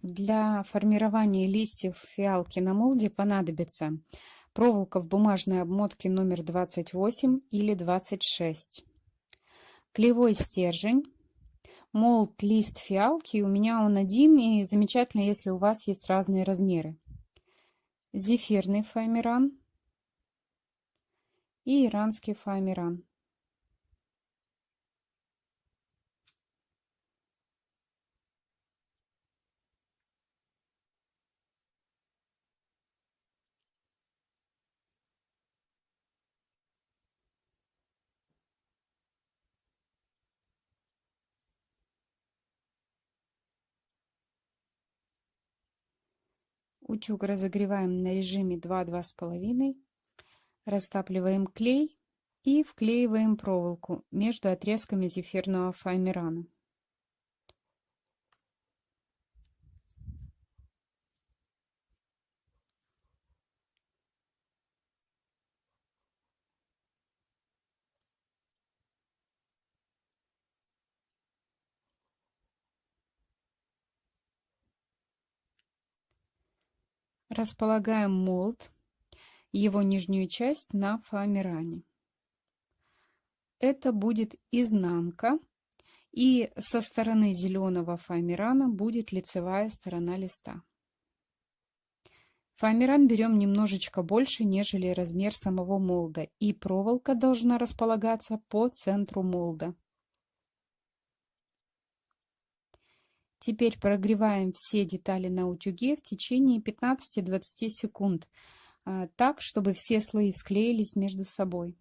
Для формирования листьев фиалки на молде понадобится проволока в бумажной обмотке номер 28 или 26, клеевой стержень, молд лист фиалки, у меня он один, и замечательно, если у вас есть разные размеры, зефирный фоамиран и иранский фоамиран. Утюг разогреваем на режиме 2-2,5, растапливаем клей и вклеиваем проволоку между отрезками зефирного фоамирана. Располагаем молд, его нижнюю часть на фоамиране. Это будет изнанка, и со стороны зеленого фоамирана будет лицевая сторона листа. Фоамиран берем немножечко больше, нежели размер самого молда, и проволока должна располагаться по центру молда. Теперь прогреваем все детали на утюге в течение 15-20 секунд, так, чтобы все слои склеились между собой.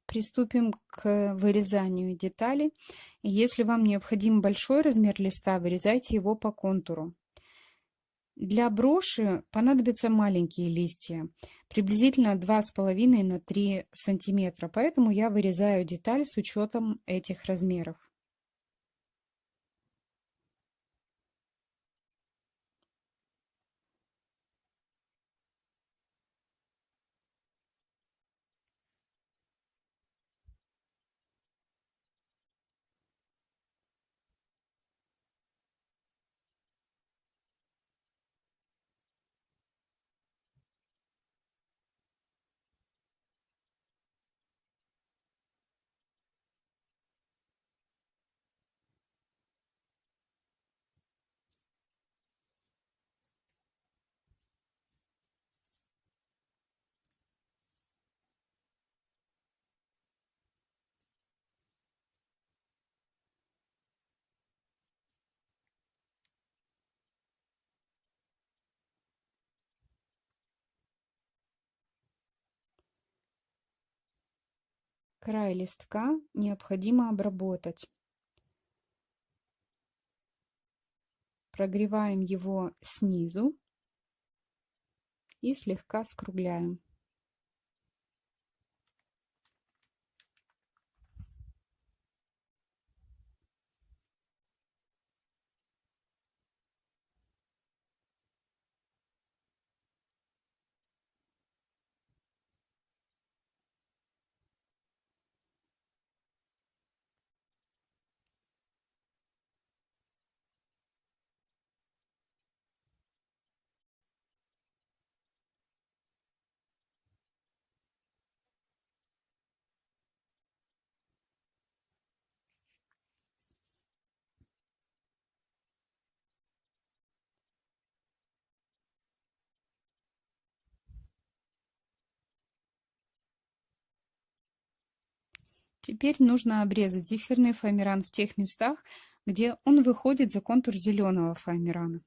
Приступим к вырезанию деталей. Если вам необходим большой размер листа, вырезайте его по контуру. Для броши понадобятся маленькие листья, приблизительно 2,5 на 3 сантиметра, поэтому я вырезаю деталь с учетом этих размеров. Край листка необходимо обработать. Прогреваем его снизу и слегка скругляем. Теперь нужно обрезать зефирный фоамиран в тех местах, где он выходит за контур зеленого фоамирана.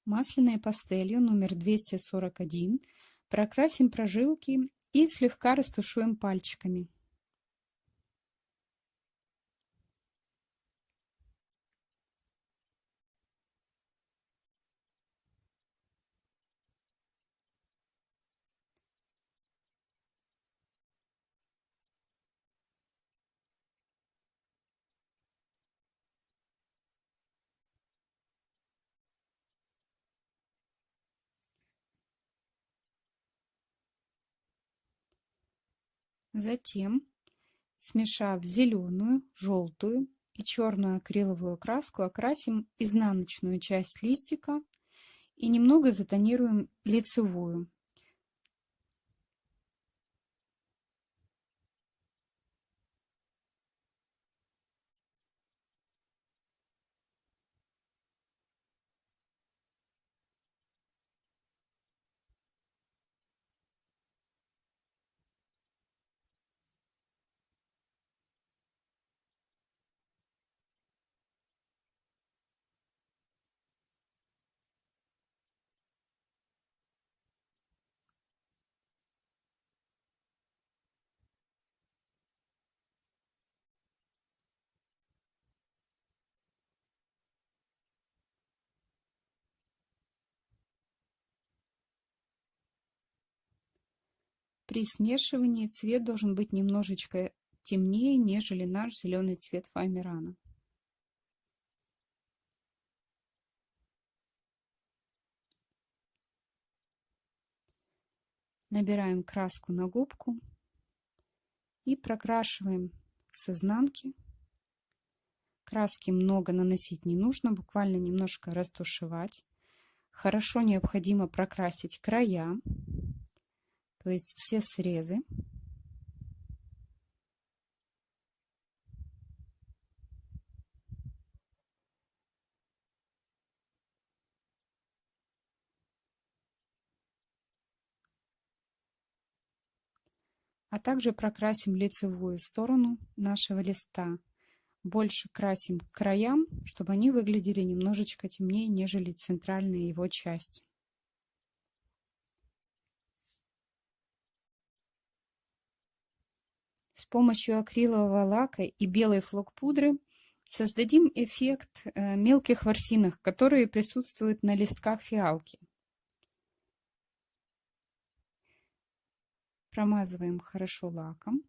Масляной пастелью номер 241 прокрасим прожилки и слегка растушуем пальчиками. Затем, смешав зеленую, желтую и черную акриловую краску, окрасим изнаночную часть листика и немного затонируем лицевую. При смешивании цвет должен быть немножечко темнее, нежели наш зеленый цвет фоамирана. Набираем краску на губку и прокрашиваем с изнанки. Краски много наносить не нужно, буквально немножко растушевать. Хорошо необходимо прокрасить края, то есть все срезы. А также прокрасим лицевую сторону нашего листа. Больше красим к краям, чтобы они выглядели немножечко темнее, нежели центральная его часть. С помощью акрилового лака и белой флок-пудры создадим эффект мелких ворсинок, которые присутствуют на листках фиалки. Промазываем хорошо лаком.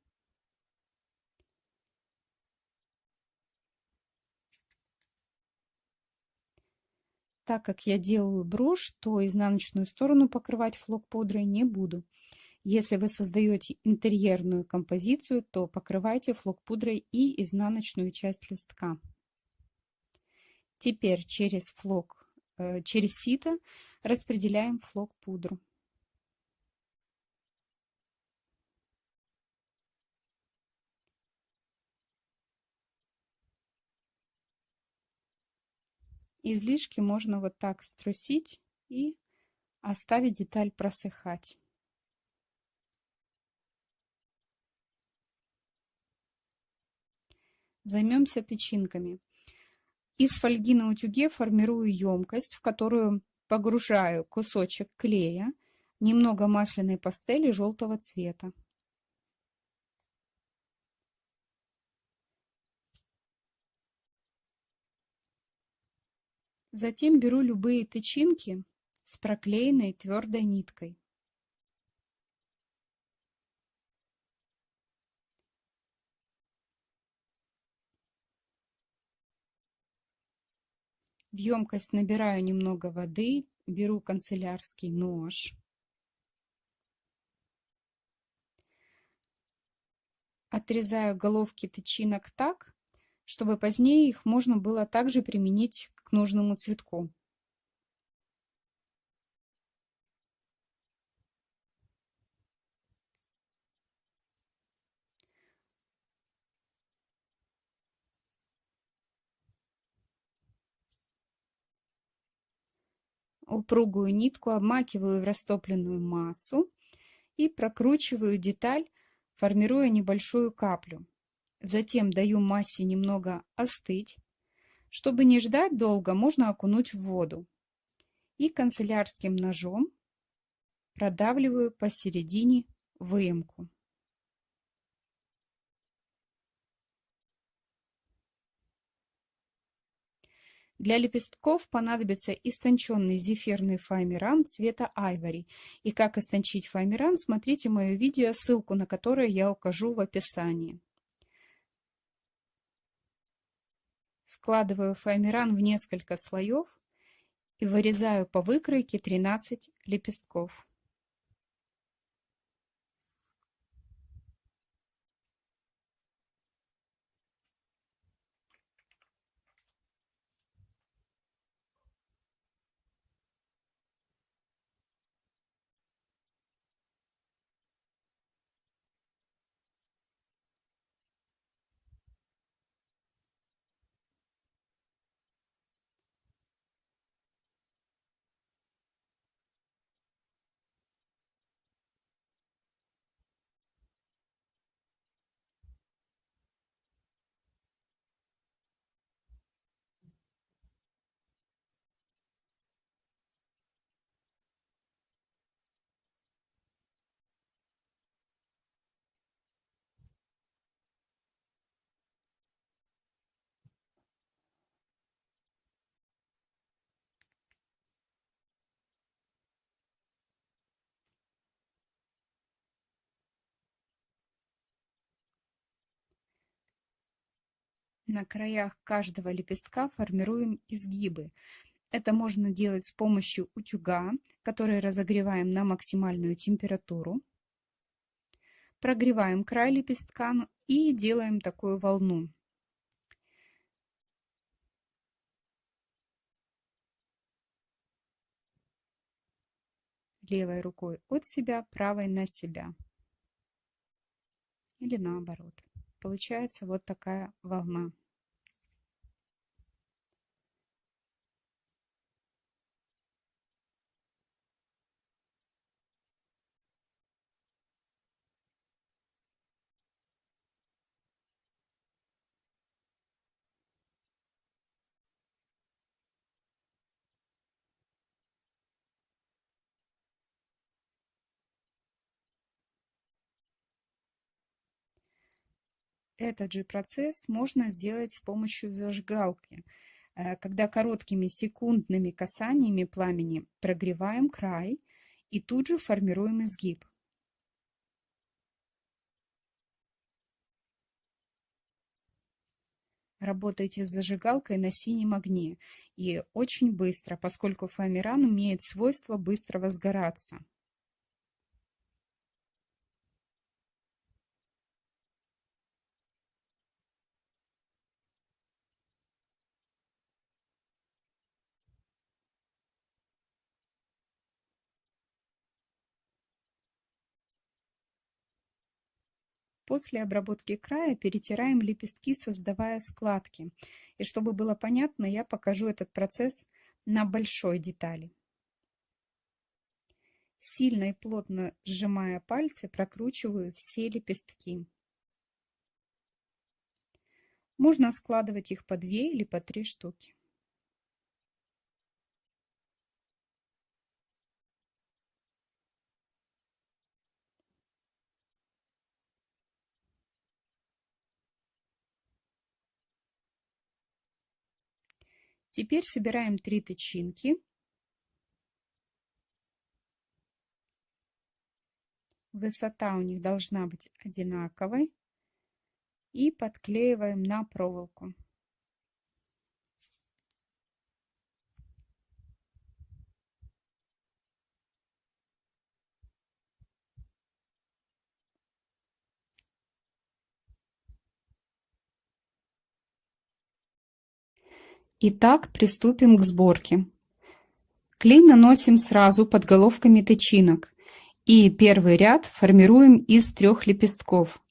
Так как я делаю брошь, то изнаночную сторону покрывать флок-пудрой не буду. Если вы создаете интерьерную композицию, то покрывайте флок-пудрой и изнаночную часть листка. Теперь через сито распределяем флок-пудру. Излишки можно вот так струсить и оставить деталь просыхать. Займемся тычинками. Из фольги на утюге формирую емкость, в которую погружаю кусочек клея, немного масляной пастели желтого цвета. Затем беру любые тычинки с проклеенной твердой ниткой. В емкость набираю немного воды, беру канцелярский нож. Отрезаю головки тычинок так, чтобы позднее их можно было также применить к нужному цветку. Упругую нитку обмакиваю в растопленную массу и прокручиваю деталь, формируя небольшую каплю. Затем даю массе немного остыть. Чтобы не ждать долго, можно окунуть в воду. И канцелярским ножом продавливаю посередине выемку. Для лепестков понадобится истонченный зефирный фоамиран цвета айвори. И как истончить фоамиран, смотрите мое видео, ссылку на которое я укажу в описании. Складываю фоамиран в несколько слоев и вырезаю по выкройке 13 лепестков. На краях каждого лепестка формируем изгибы. Это можно делать с помощью утюга, который разогреваем на максимальную температуру. Прогреваем край лепестка и делаем такую волну. Левой рукой от себя, правой на себя. Или наоборот. Получается вот такая волна. Этот же процесс можно сделать с помощью зажигалки, когда короткими секундными касаниями пламени прогреваем край и тут же формируем изгиб. Работайте с зажигалкой на синем огне и очень быстро, поскольку фоамиран имеет свойство быстро возгораться. После обработки края перетираем лепестки, создавая складки. И чтобы было понятно, я покажу этот процесс на большой детали. Сильно и плотно сжимая пальцы, прокручиваю все лепестки. Можно складывать их по 2 или по 3 штуки. Теперь собираем 3 тычинки. Высота у них должна быть одинаковой. И подклеиваем на проволоку. Итак, приступим к сборке. Клей наносим сразу под головками тычинок. И первый ряд формируем из 3 лепестков.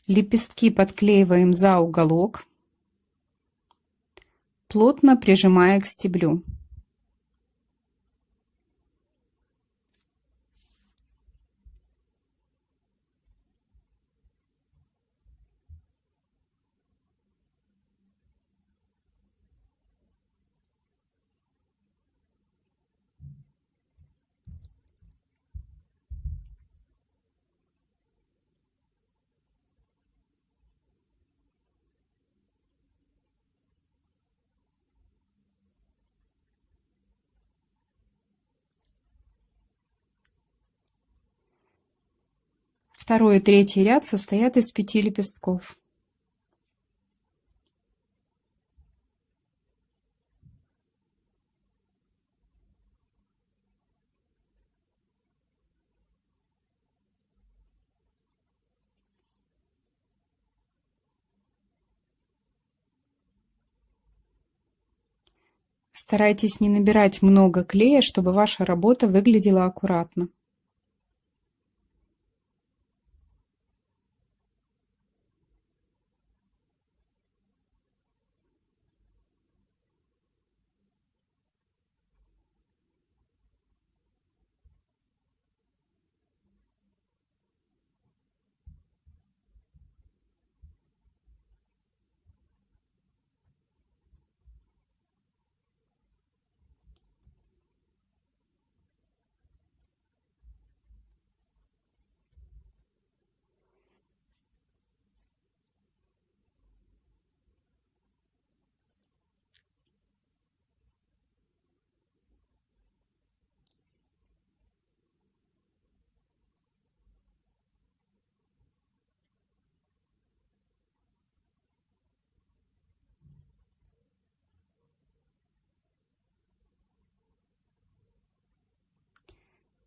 Лепестки подклеиваем за уголок. плотно прижимая к стеблю. Второй и третий ряд состоят из 5 лепестков. Старайтесь не набирать много клея, чтобы ваша работа выглядела аккуратно.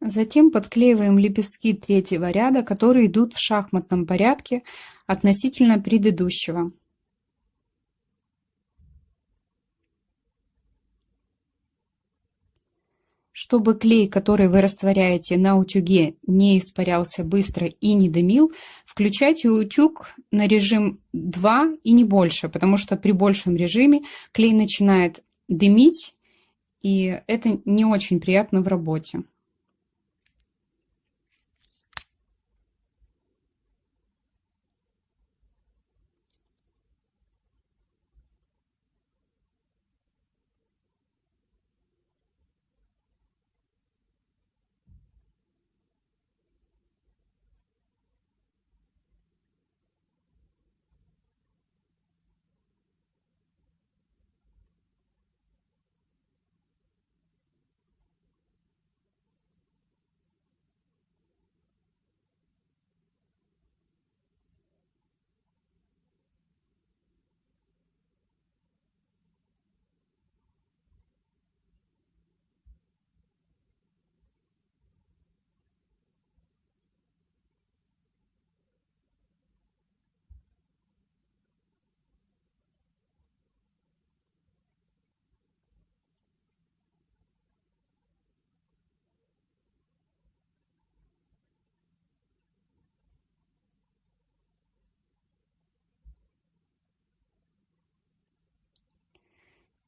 Затем подклеиваем лепестки третьего ряда, которые идут в шахматном порядке относительно предыдущего. Чтобы клей, который вы растворяете на утюге, не испарялся быстро и не дымил, включайте утюг на режим 2 и не больше, потому что при большем режиме клей начинает дымить, и это не очень приятно в работе.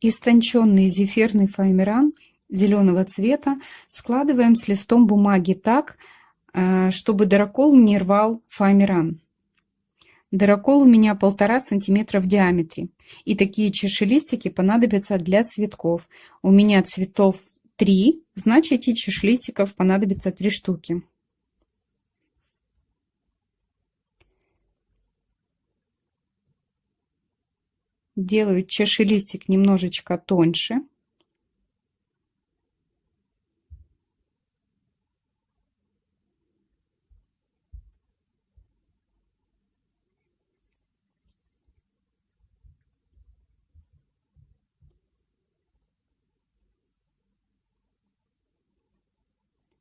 Истонченный зефирный фоамиран зеленого цвета складываем с листом бумаги так, чтобы дырокол не рвал фоамиран. Дырокол у меня 1,5 см в диаметре. И такие чашелистики понадобятся для цветков. У меня цветов 3, значит и чашелистиков понадобится 3 штуки. Делаю чашелистик немножечко тоньше.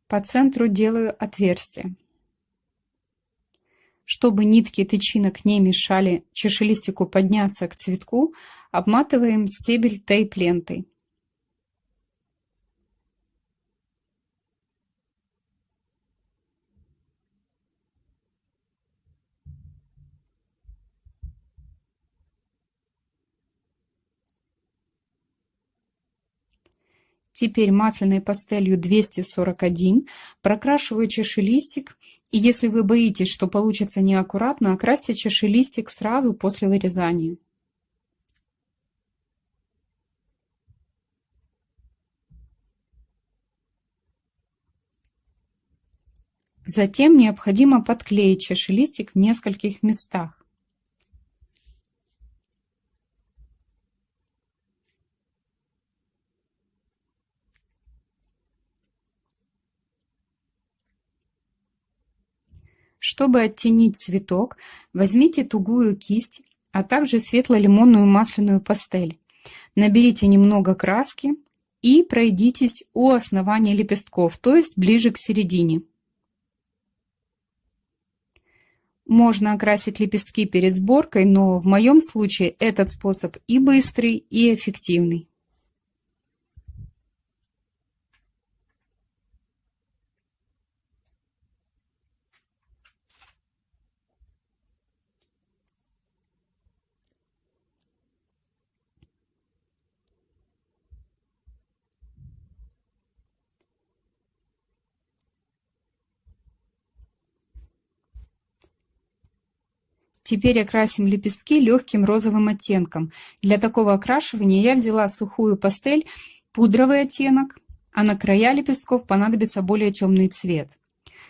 По центру делаю отверстие. Чтобы нитки тычинок не мешали чашелистику подняться к цветку, обматываем стебель тейп-лентой. Теперь масляной пастелью 241 прокрашиваю чашелистик, и если вы боитесь, что получится неаккуратно, окрасьте чашелистик сразу после вырезания. Затем необходимо подклеить чашелистик в нескольких местах. Чтобы оттенить цветок, возьмите тугую кисть, а также светло-лимонную масляную пастель. Наберите немного краски и пройдитесь у основания лепестков, то есть ближе к середине. Можно окрасить лепестки перед сборкой, но в моем случае этот способ и быстрый, и эффективный. Теперь окрасим лепестки легким розовым оттенком. Для такого окрашивания я взяла сухую пастель, пудровый оттенок, а на края лепестков понадобится более темный цвет.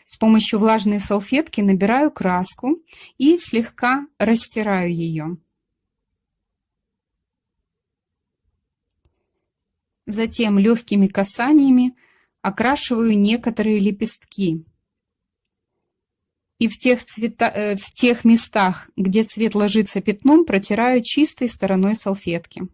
С помощью влажной салфетки набираю краску и слегка растираю ее. Затем легкими касаниями окрашиваю некоторые лепестки. И в тех местах, где цвет ложится пятном, протираю чистой стороной салфетки.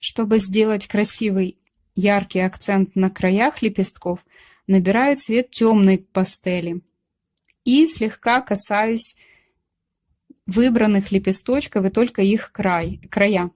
Чтобы сделать красивый яркий акцент на краях лепестков, набираю цвет темной пастели и слегка касаюсь выбранных лепесточков и только их края.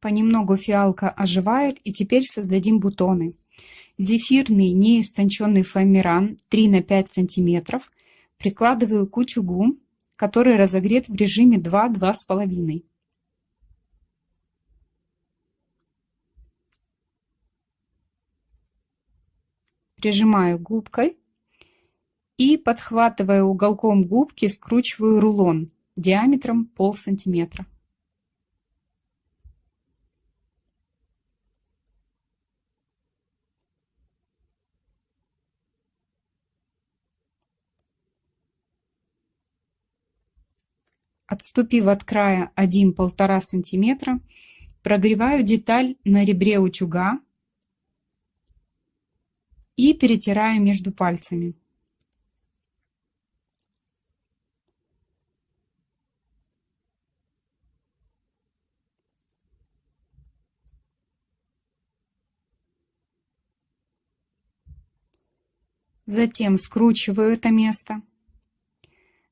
Понемногу фиалка оживает, и теперь создадим бутоны. Зефирный неистонченный фоамиран 3 на 5 см прикладываю к утюгу, который разогрет в режиме 2–2,5. Прижимаю губкой и, подхватывая уголком губки, скручиваю рулон диаметром полсантиметра. Отступив от края 1–1,5 см, прогреваю деталь на ребре утюга и перетираю между пальцами. Затем скручиваю это место,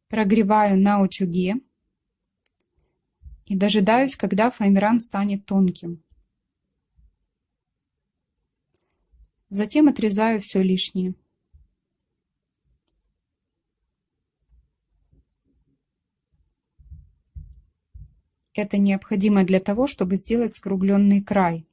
прогреваю на утюге и дожидаюсь, когда фоамиран станет тонким. Затем отрезаю все лишнее. Это необходимо для того, чтобы сделать скругленный край.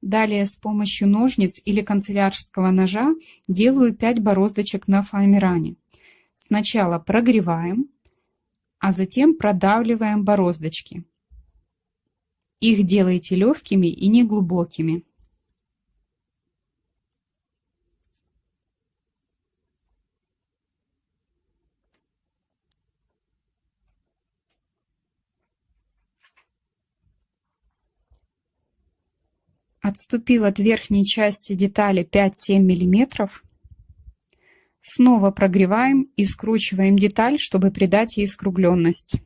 Далее с помощью ножниц или канцелярского ножа делаю 5 бороздочек на фоамиране. Сначала прогреваем, а затем продавливаем бороздочки. Их делайте легкими и неглубокими. Отступив от верхней части детали 5-7 мм, снова прогреваем и скручиваем деталь, чтобы придать ей скругленность.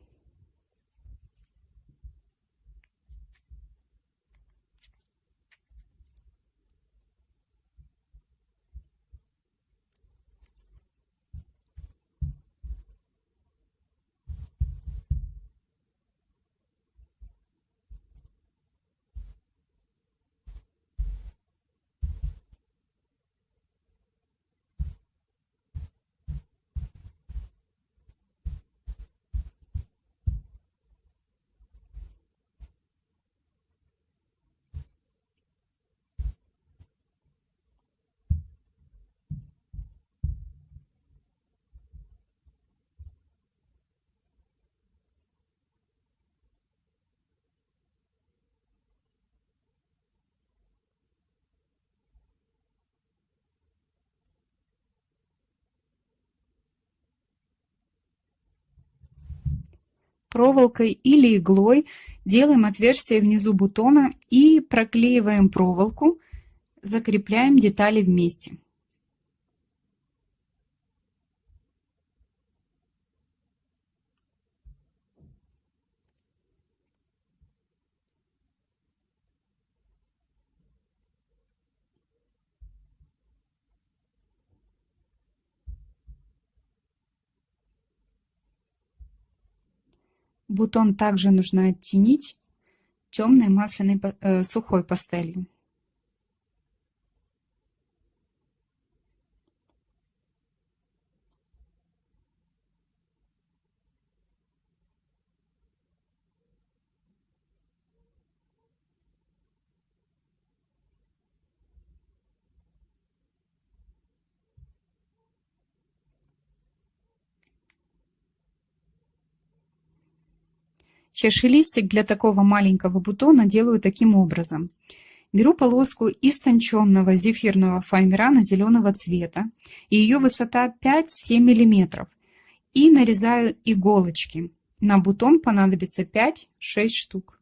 Проволокой или иглой делаем отверстие внизу бутона и проклеиваем проволоку, закрепляем детали вместе. Бутон также нужно оттенить темной масляной сухой пастелью. Чашелистик для такого маленького бутона делаю таким образом. Беру полоску истонченного зефирного фоамирана зеленого цвета, и ее высота 5-7 мм, и нарезаю иголочки. На бутон понадобится 5-6 штук.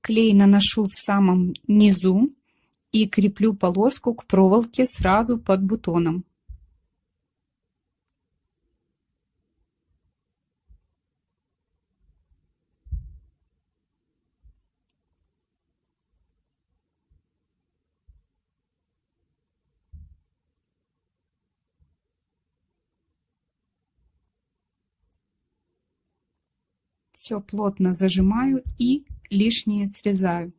Клей наношу в самом низу и креплю полоску к проволоке сразу под бутоном. Все плотно зажимаю и лишнее срезаю.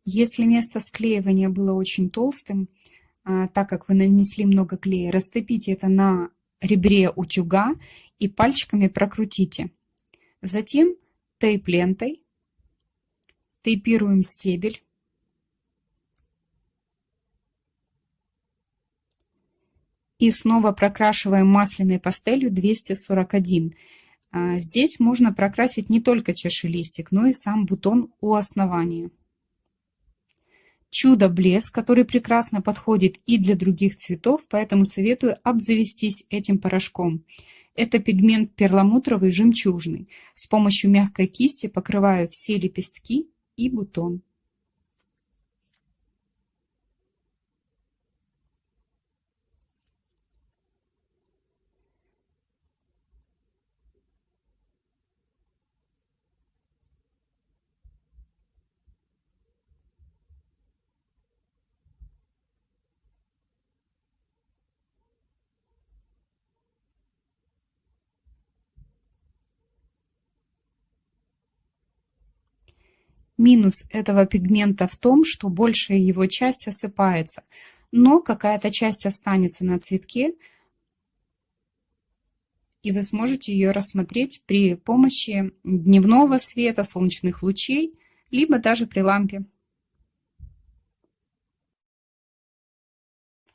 Если место склеивания было очень толстым, так как вы нанесли много клея, растопите это на ребре утюга и пальчиками прокрутите. Затем тейп-лентой тейпируем стебель. И снова прокрашиваем масляной пастелью 241. Здесь можно прокрасить не только чашелистик, но и сам бутон у основания. Чудо-блеск, который прекрасно подходит и для других цветов, поэтому советую обзавестись этим порошком. Это пигмент перламутровый жемчужный. С помощью мягкой кисти покрываю все лепестки и бутон. Минус этого пигмента в том, что большая его часть осыпается, но какая-то часть останется на цветке, и вы сможете ее рассмотреть при помощи дневного света, солнечных лучей, либо даже при лампе.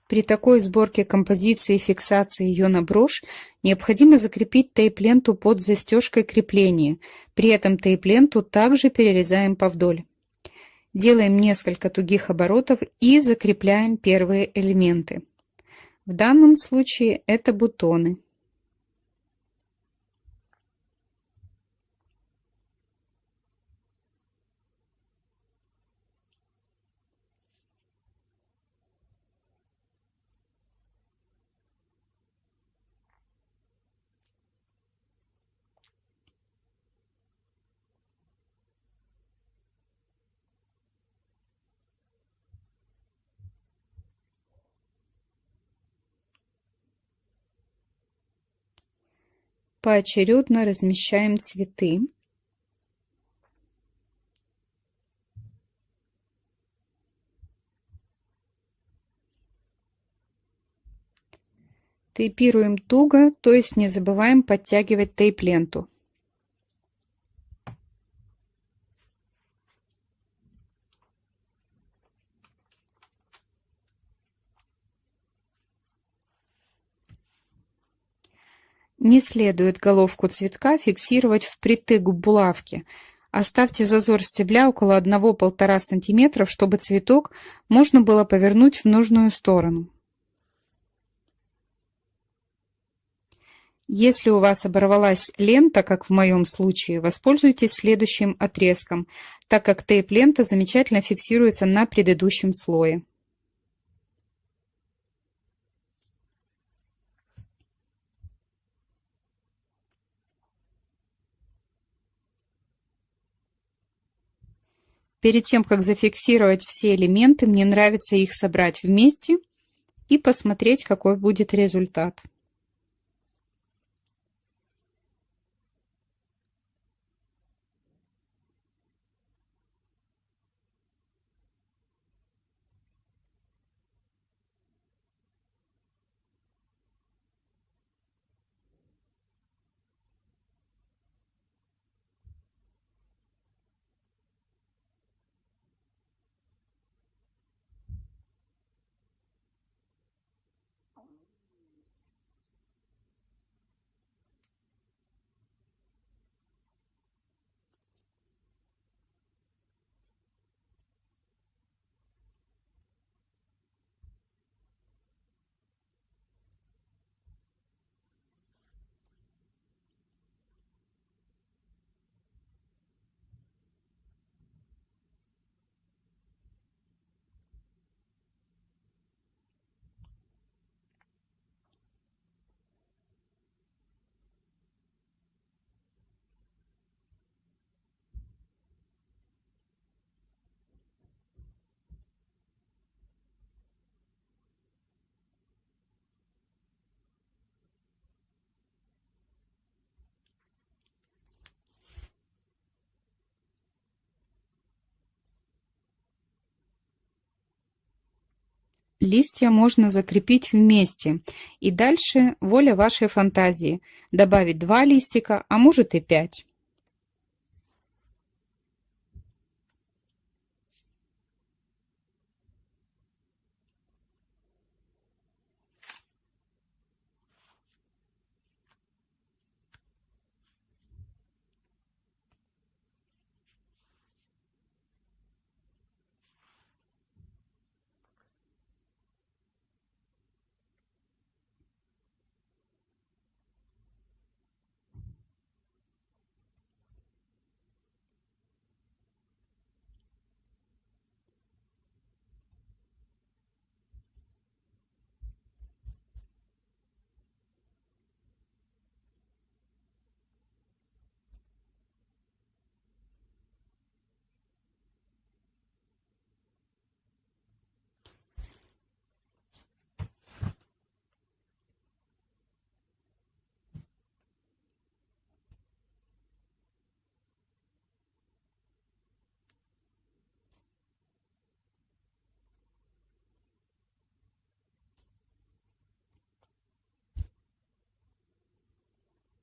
При такой сборке композиции и фиксации ее на брошь необходимо закрепить тейп-ленту под застежкой крепления. При этом тейп-ленту также перерезаем повдоль. Делаем несколько тугих оборотов и закрепляем первые элементы. В данном случае это бутоны. Поочередно размещаем цветы. Тейпируем туго, то есть не забываем подтягивать тейп-ленту. Не следует головку цветка фиксировать впритык к булавке. Оставьте зазор стебля около 1–1,5 см, чтобы цветок можно было повернуть в нужную сторону. Если у вас оборвалась лента, как в моем случае, воспользуйтесь следующим отрезком, так как тейп-лента замечательно фиксируется на предыдущем слое. Перед тем, как зафиксировать все элементы, мне нравится их собрать вместе и посмотреть, какой будет результат. Листья можно закрепить вместе, и дальше воля вашей фантазии. Добавить 2 листика, а может и 5.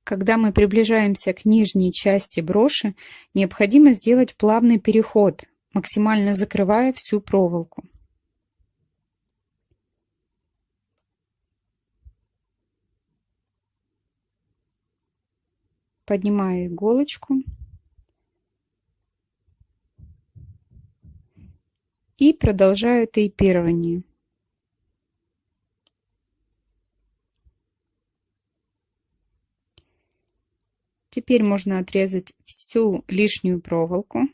Когда мы приближаемся к нижней части броши, необходимо сделать плавный переход, максимально закрывая всю проволоку. Поднимаю иголочку и продолжаю тейпирование. Теперь можно отрезать всю лишнюю проволоку.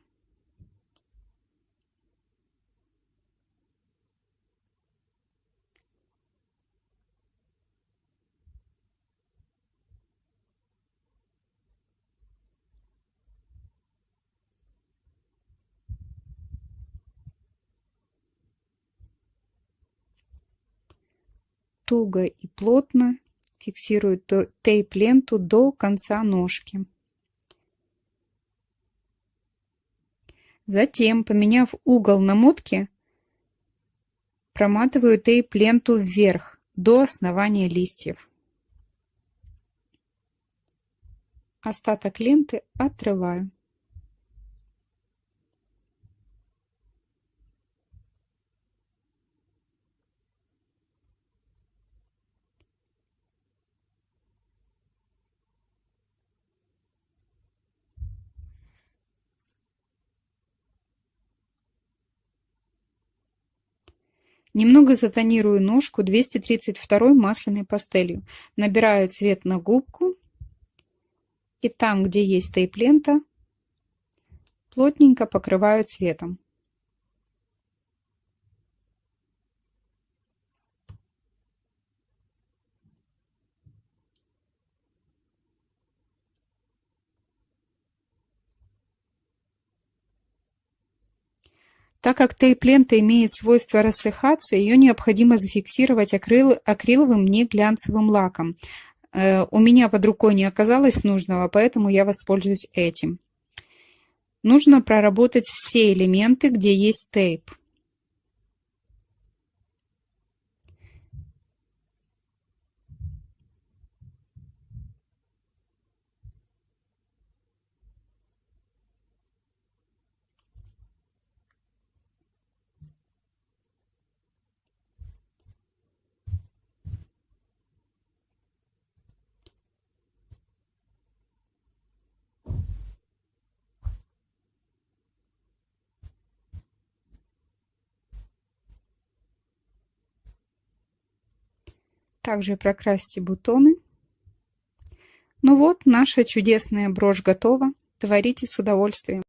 Туго и плотно фиксирую тейп-ленту до конца ножки. Затем, поменяв угол намотки, проматываю тейп-ленту вверх до основания листьев. Остаток ленты отрываю. Немного затонирую ножку 232 масляной пастелью. Набираю цвет на губку. И там, где есть тейп-лента, плотненько покрываю цветом. Так как тейп-лента имеет свойство рассыхаться, ее необходимо зафиксировать акриловым неглянцевым лаком. У меня под рукой не оказалось нужного, поэтому я воспользуюсь этим. Нужно проработать все элементы, где есть тейп. Также прокрасьте бутоны. Ну вот, наша чудесная брошь готова. Творите с удовольствием.